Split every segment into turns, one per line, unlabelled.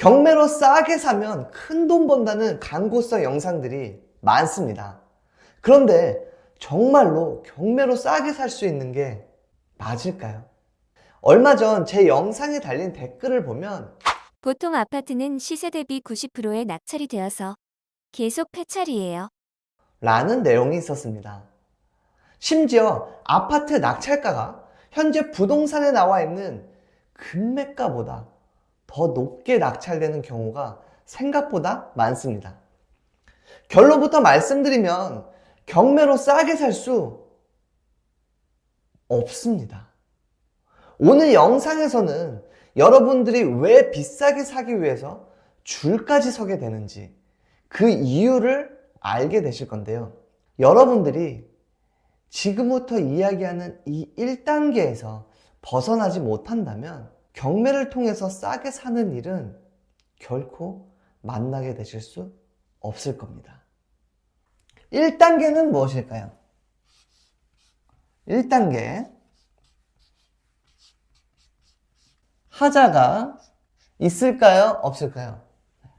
경매로 싸게 사면 큰 돈 번다는 광고성 영상들이 많습니다. 그런데 정말로 경매로 싸게 살 수 있는 게 맞을까요? 얼마 전 제 영상에 달린 댓글을 보면
보통 아파트는 시세 대비 90%의 낙찰이 되어서 계속 폐찰이에요.
라는 내용이 있었습니다. 심지어 아파트 낙찰가가 현재 부동산에 나와 있는 금매가보다 더 높게 낙찰되는 경우가 생각보다 많습니다. 결론부터 말씀드리면 경매로 싸게 살 수 없습니다. 오늘 영상에서는 여러분들이 왜 비싸게 사기 위해서 줄까지 서게 되는지 그 이유를 알게 되실 건데요. 여러분들이 지금부터 이야기하는 이 1단계에서 벗어나지 못한다면 경매를 통해서 싸게 사는 일은 결코 만나게 되실 수 없을 겁니다. 1단계는 무엇일까요? 1단계 하자가 있을까요? 없을까요?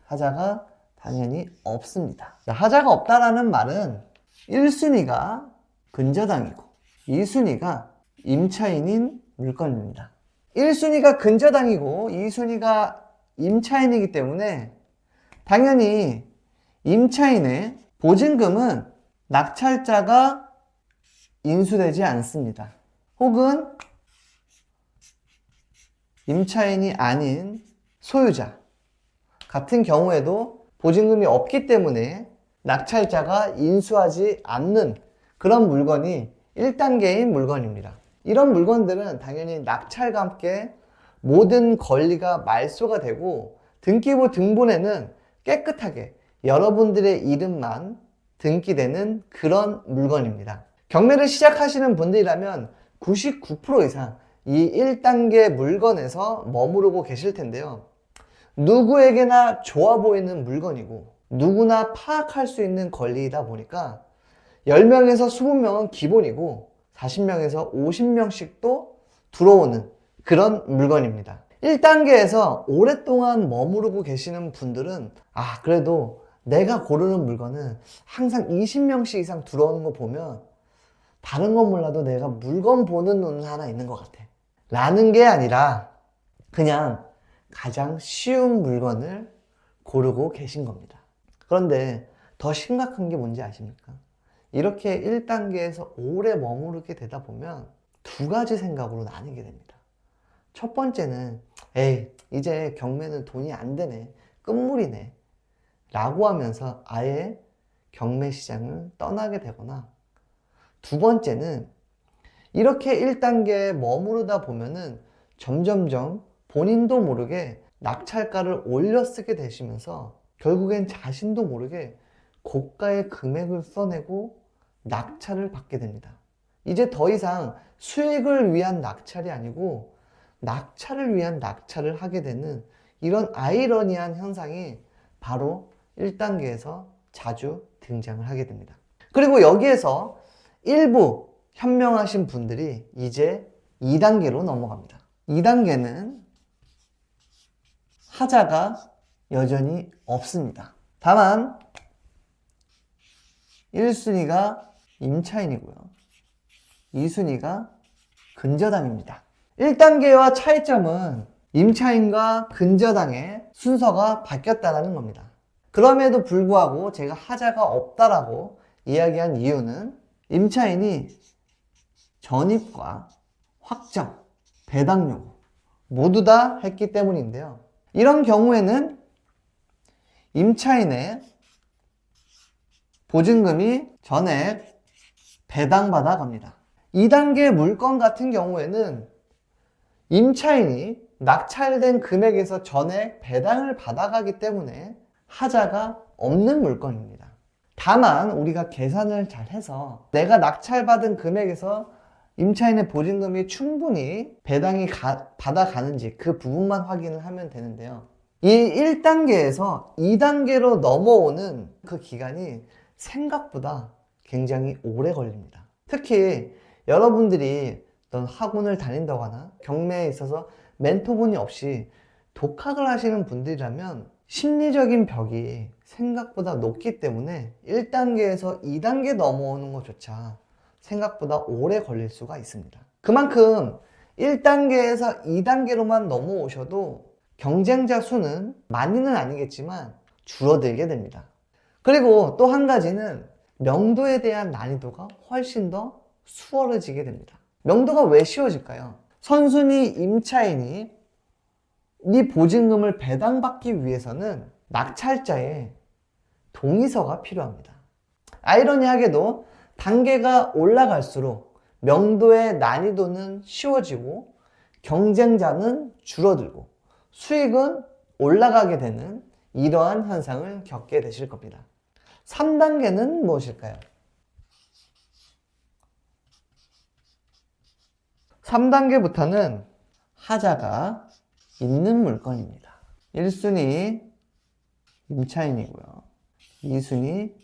하자가 당연히 없습니다. 하자가 없다라는 말은 1순위가 근저당이고 2순위가 임차인인 물건입니다. 1순위가 근저당이고 2순위가 임차인이기 때문에 당연히 임차인의 보증금은 낙찰자가 인수되지 않습니다. 혹은 임차인이 아닌 소유자 같은 경우에도 보증금이 없기 때문에 낙찰자가 인수하지 않는 그런 물건이 1단계인 물건입니다. 이런 물건들은 당연히 낙찰과 함께 모든 권리가 말소가 되고 등기부 등본에는 깨끗하게 여러분들의 이름만 등기되는 그런 물건입니다. 경매를 시작하시는 분들이라면 99% 이상 이 1단계 물건에서 머무르고 계실 텐데요. 누구에게나 좋아 보이는 물건이고 누구나 파악할 수 있는 권리이다 보니까 10명에서 20명은 기본이고 40명에서 50명씩도 들어오는 그런 물건입니다. 1단계에서 오랫동안 머무르고 계시는 분들은 그래도 내가 고르는 물건은 항상 20명씩 이상 들어오는 거 보면 다른 건 몰라도 내가 물건 보는 눈은 하나 있는 것 같아 라는 게 아니라 그냥 가장 쉬운 물건을 고르고 계신 겁니다. 그런데 더 심각한 게 뭔지 아십니까? 이렇게 1단계에서 오래 머무르게 되다 보면 두 가지 생각으로 나뉘게 됩니다. 첫 번째는 이제 경매는 돈이 안 되네, 끝물이네 라고 하면서 아예 경매 시장을 떠나게 되거나, 두 번째는 이렇게 1단계에 머무르다 보면은 점점점 본인도 모르게 낙찰가를 올려 쓰게 되시면서 결국엔 자신도 모르게 고가의 금액을 써내고 낙찰을 받게 됩니다. 이제 더 이상 수익을 위한 낙찰이 아니고 낙찰을 위한 낙찰을 하게 되는 이런 아이러니한 현상이 바로 1단계에서 자주 등장을 하게 됩니다. 그리고 여기에서 일부 현명하신 분들이 이제 2단계로 넘어갑니다. 2단계는 하자가 여전히 없습니다. 다만 1순위가 임차인이고요. 2순위가 근저당입니다. 1단계와 차이점은 임차인과 근저당의 순서가 바뀌었다는 겁니다. 그럼에도 불구하고 제가 하자가 없다라고 이야기한 이유는 임차인이 전입과 확정, 배당 요구 모두 다 했기 때문인데요. 이런 경우에는 임차인의 보증금이 전액 배당받아 갑니다. 2단계 물건 같은 경우에는 임차인이 낙찰된 금액에서 전액 배당을 받아가기 때문에 하자가 없는 물건입니다. 다만 우리가 계산을 잘 해서 내가 낙찰받은 금액에서 임차인의 보증금이 충분히 배당이 받아가는지 그 부분만 확인을 하면 되는데요. 이 1단계에서 2단계로 넘어오는 그 기간이 생각보다 굉장히 오래 걸립니다. 특히 여러분들이 어떤 학원을 다닌다거나 경매에 있어서 멘토분이 없이 독학을 하시는 분들이라면 심리적인 벽이 생각보다 높기 때문에 1단계에서 2단계 넘어오는 것조차 생각보다 오래 걸릴 수가 있습니다. 그만큼 1단계에서 2단계로만 넘어오셔도 경쟁자 수는 많이는 아니겠지만 줄어들게 됩니다. 그리고 또 한 가지는 명도에 대한 난이도가 훨씬 더 수월해지게 됩니다. 명도가 왜 쉬워질까요? 선순위 임차인이 이 보증금을 배당받기 위해서는 낙찰자의 동의서가 필요합니다. 아이러니하게도 단계가 올라갈수록 명도의 난이도는 쉬워지고 경쟁자는 줄어들고 수익은 올라가게 되는 이러한 현상을 겪게 되실 겁니다. 3단계는 무엇일까요? 3단계부터는 하자가 있는 물건입니다. 1순위 임차인이고요. 2순위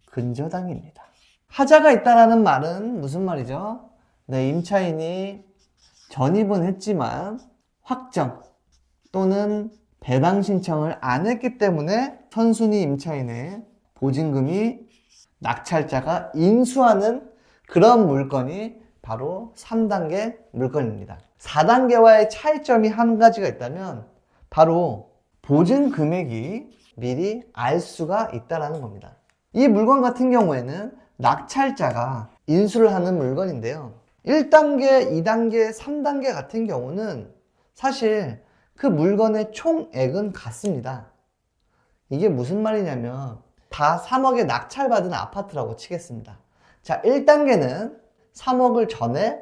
근저당입니다. 하자가 있다라는 말은 무슨 말이죠? 네, 임차인이 전입은 했지만 확정 또는 배당 신청을 안 했기 때문에 선순위 임차인의 보증금이 낙찰자가 인수하는 그런 물건이 바로 3단계 물건입니다. 4단계와의 차이점이 한 가지가 있다면 바로 보증 금액이 미리 알 수가 있다는 겁니다. 이 물건 같은 경우에는 낙찰자가 인수를 하는 물건인데요. 1단계, 2단계, 3단계 같은 경우는 사실 그 물건의 총액은 같습니다. 이게 무슨 말이냐면 다 3억에 낙찰받은 아파트라고 치겠습니다. 자, 1단계는 3억을 전에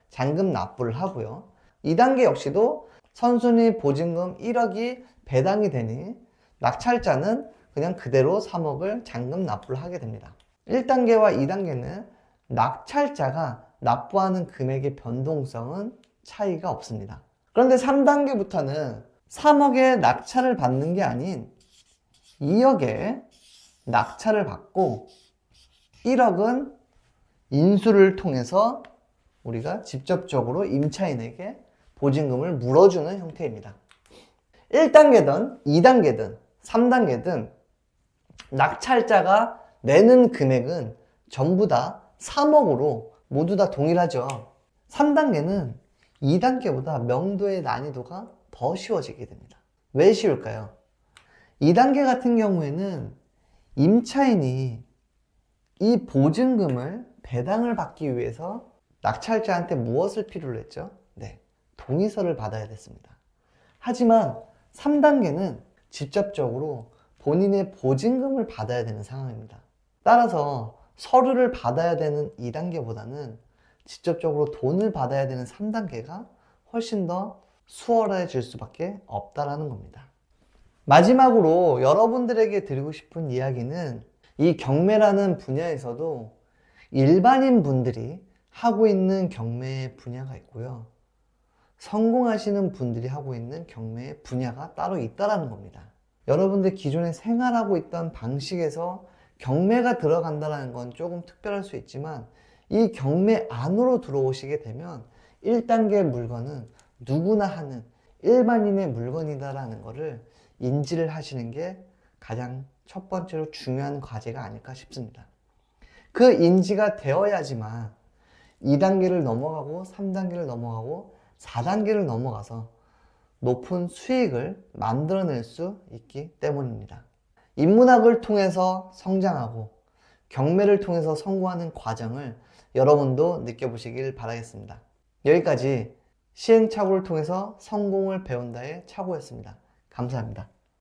잔금 납부를 하고요. 2단계 역시도 선순위 보증금 1억이 배당이 되니 낙찰자는 그냥 그대로 3억을 잔금 납부를 하게 됩니다. 1단계와 2단계는 낙찰자가 납부하는 금액의 변동성은 차이가 없습니다. 그런데 3단계부터는 3억의 낙찰을 받는 게 아닌 2억의 낙찰을 받고 1억은 인수를 통해서 우리가 직접적으로 임차인에게 보증금을 물어주는 형태입니다. 1단계든 2단계든 3단계든 낙찰자가 내는 금액은 전부 다 3억으로 모두 다 동일하죠. 3단계는 2단계보다 명도의 난이도가 더 쉬워지게 됩니다. 왜 쉬울까요? 2단계 같은 경우에는 임차인이 이 보증금을 배당을 받기 위해서 낙찰자한테 무엇을 필요로 했죠? 네, 동의서를 받아야 됐습니다. 하지만 3단계는 직접적으로 본인의 보증금을 받아야 되는 상황입니다. 따라서 서류를 받아야 되는 2단계보다는 직접적으로 돈을 받아야 되는 3단계가 훨씬 더 수월해질 수밖에 없다라는 겁니다. 마지막으로 여러분들에게 드리고 싶은 이야기는 이 경매라는 분야에서도 일반인 분들이 하고 있는 경매의 분야가 있고요. 성공하시는 분들이 하고 있는 경매의 분야가 따로 있다는 겁니다. 여러분들 기존에 생활하고 있던 방식에서 경매가 들어간다는 건 조금 특별할 수 있지만 이 경매 안으로 들어오시게 되면 1단계 물건은 누구나 하는 일반인의 물건이다라는 것을 인지를 하시는 게 가장 첫 번째로 중요한 과제가 아닐까 싶습니다. 그 인지가 되어야지만 2단계를 넘어가고 3단계를 넘어가고 4단계를 넘어가서 높은 수익을 만들어낼 수 있기 때문입니다. 인문학을 통해서 성장하고 경매를 통해서 성공하는 과정을 여러분도 느껴보시길 바라겠습니다. 여기까지 시행착오를 통해서 성공을 배운다의 착오였습니다. 감사합니다.